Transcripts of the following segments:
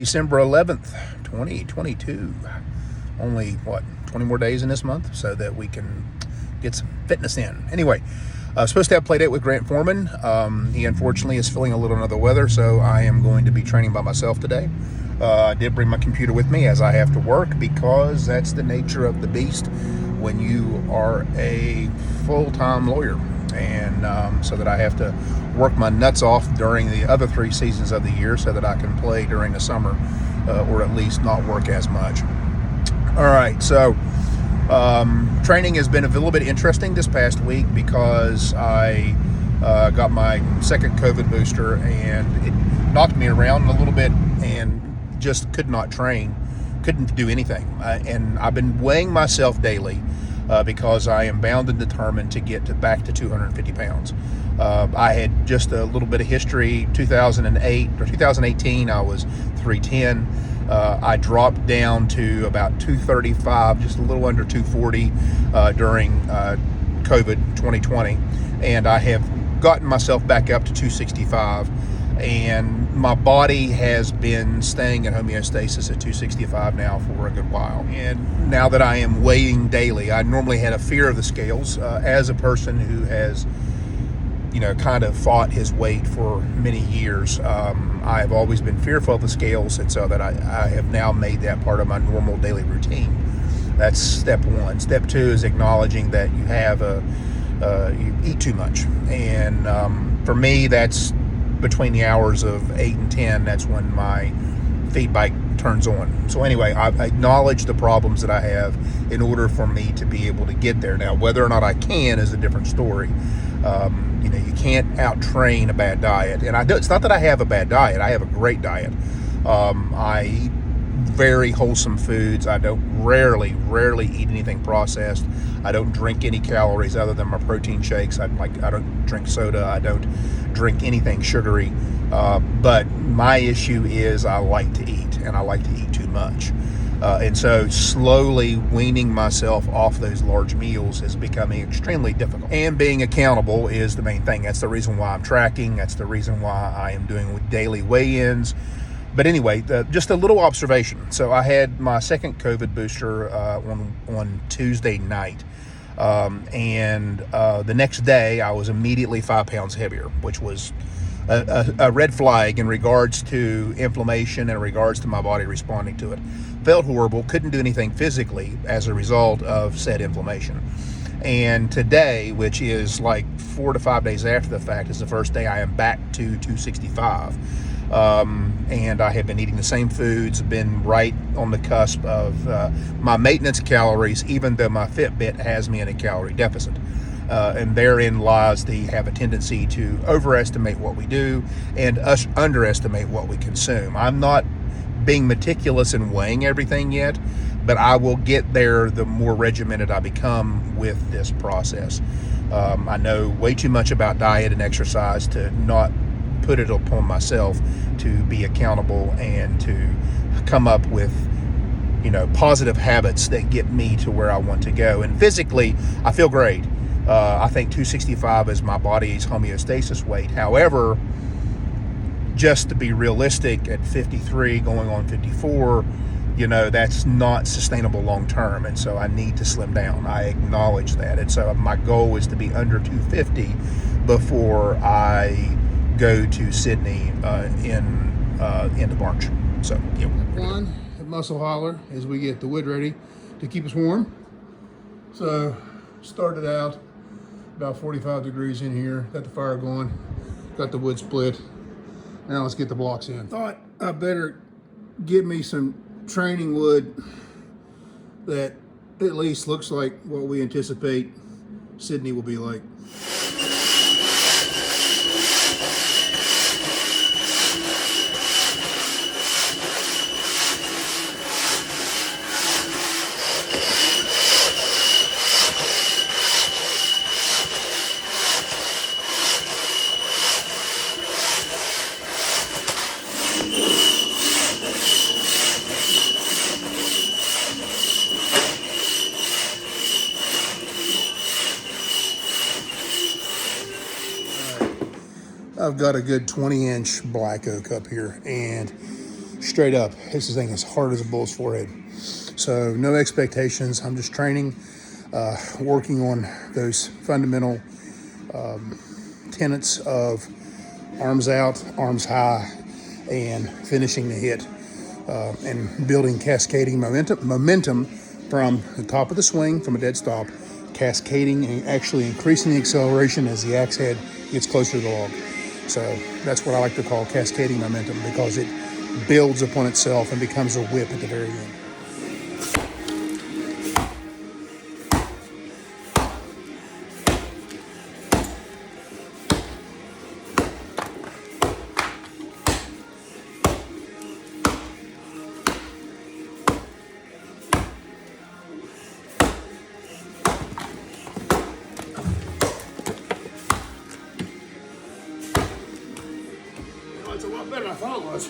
December 11th, 2022. Only, 20 more days in this month so that we can get some fitness in. Anyway, supposed to have play date with Grant Foreman. He unfortunately is feeling a little under the weather, so I am going to be training by myself today. I did bring my computer with me as I have to work because that's the nature of the beast when you are a full-time lawyer. And so that I have to work my nuts off during the other 3 seasons of the year so that I can play during the summer, or at least not work as much. All right, so training has been a little bit interesting this past week because I got my second COVID booster and it knocked me around a little bit and just could not train, couldn't do anything. And I've been weighing myself daily because I am bound and determined to get back to 250 pounds. I had just a little bit of history. 2018, I was 310. I dropped down to about 235, just a little under 240 during COVID 2020. And I have gotten myself back up to 265. And my body has been staying in homeostasis at 265 now for a good while. And now that I am weighing daily, I normally had a fear of the scales. As a person who has, kind of fought his weight for many years, I've always been fearful of the scales, and so that I have now made that part of my normal daily routine. That's step one. Step two is acknowledging that you have you eat too much. And for me, that's between the hours of 8 and 10, that's when my feedback turns on. So anyway, I've acknowledged the problems that I have in order for me to be able to get there. Now, whether or not I can is a different story. You can't out-train a bad diet. And it's not that I have a bad diet. I have a great diet. I eat very wholesome foods. I don't rarely eat anything processed. I don't drink any calories other than my protein shakes. I don't drink soda. I don't drink anything sugary. But my issue is I like to eat, and I like to eat too much. And so slowly weaning myself off those large meals is becoming extremely difficult. And being accountable is the main thing. That's the reason why I'm tracking. That's the reason why I am doing daily weigh-ins. But anyway, just a little observation. So I had my second COVID booster on Tuesday night. And the next day I was immediately 5 pounds heavier, which was a red flag in regards to inflammation and in regards to my body responding to it. Felt horrible, couldn't do anything physically as a result of said inflammation. And today, which is like 4 to 5 days after the fact, is the first day I am back to 265. And I have been eating the same foods, been right on the cusp of my maintenance calories, even though my Fitbit has me in a calorie deficit. And therein lies have a tendency to overestimate what we do and us underestimate what we consume. I'm not being meticulous in weighing everything yet, but I will get there the more regimented I become with this process. I know way too much about diet and exercise to not put it upon myself to be accountable and to come up with positive habits that get me to where I want to go. And physically, I feel great. I think 265 is my body's homeostasis weight. However, just to be realistic, at 53 going on 54, that's not sustainable long term, and so I need to slim down. I acknowledge that, and so my goal is to be under 250 before I go to Sydney in the March. So yeah. One at Muscle Holler as we get the wood ready to keep us warm. So started out about 45 degrees in here, got the fire going, got the wood split. Now let's get the blocks in. Thought I better get me some training wood that at least looks like what we anticipate Sydney will be like. I've got a good 20-inch black oak up here, and straight up, this thing is hard as a bull's forehead. So no expectations. I'm just training, working on those fundamental tenets of arms out, arms high, and finishing the hit, and building cascading momentum from the top of the swing, from a dead stop, cascading and actually increasing the acceleration as the axe head gets closer to the log. So that's what I like to call cascading momentum, because it builds upon itself and becomes a whip at the very end. It's a lot better than I thought it was.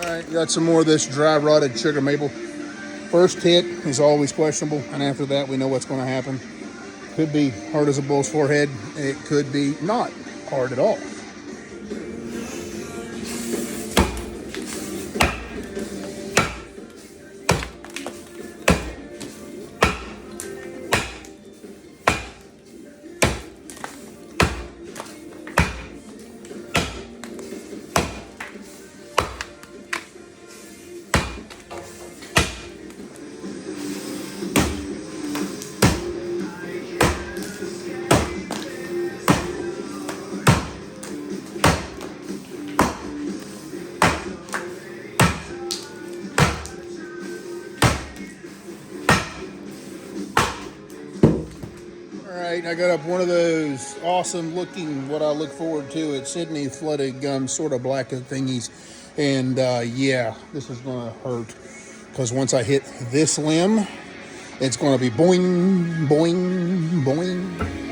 All right, got some more of this dry rotted sugar maple. First hit is always questionable, and after that we know what's going to happen. Could be hard as a bull's forehead. It could be not hard at all. right, I got up one of those awesome looking, what I look forward to at Sydney flooded gum, sort of black thingies. And yeah, this is going to hurt. Because once I hit this limb, it's going to be boing, boing, boing.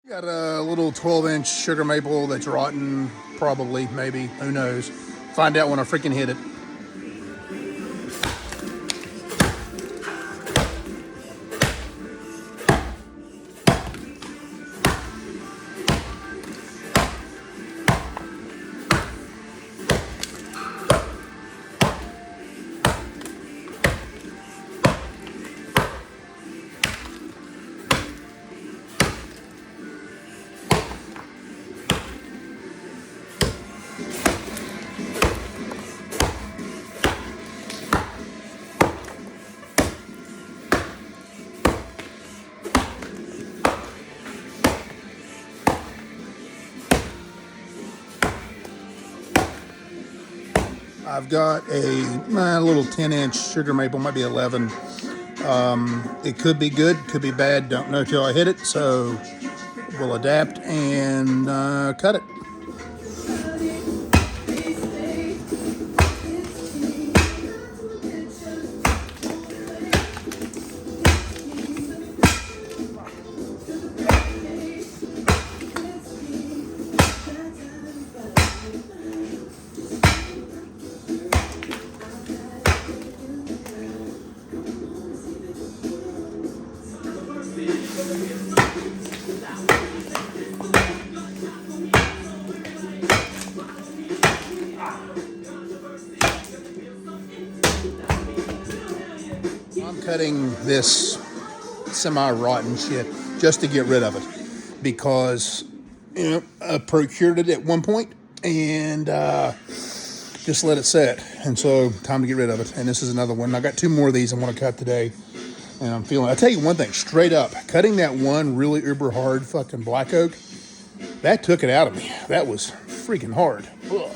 Got a little 12-inch sugar maple that's rotten, probably, maybe, who knows. Find out when I freaking hit it. I've got a little 10-inch sugar maple, might be 11. It could be good, could be bad, don't know till I hit it, so we'll adapt and cut it. I'm cutting this semi-rotten shit just to get rid of it because, you know, I procured it at one point and just let it set. And so time to get rid of it. And this is another one. I got two more of these I want to cut today. And I'm feeling, I'll tell you one thing, straight up, cutting that one really uber hard fucking black oak, that took it out of me. That was freaking hard. Ugh.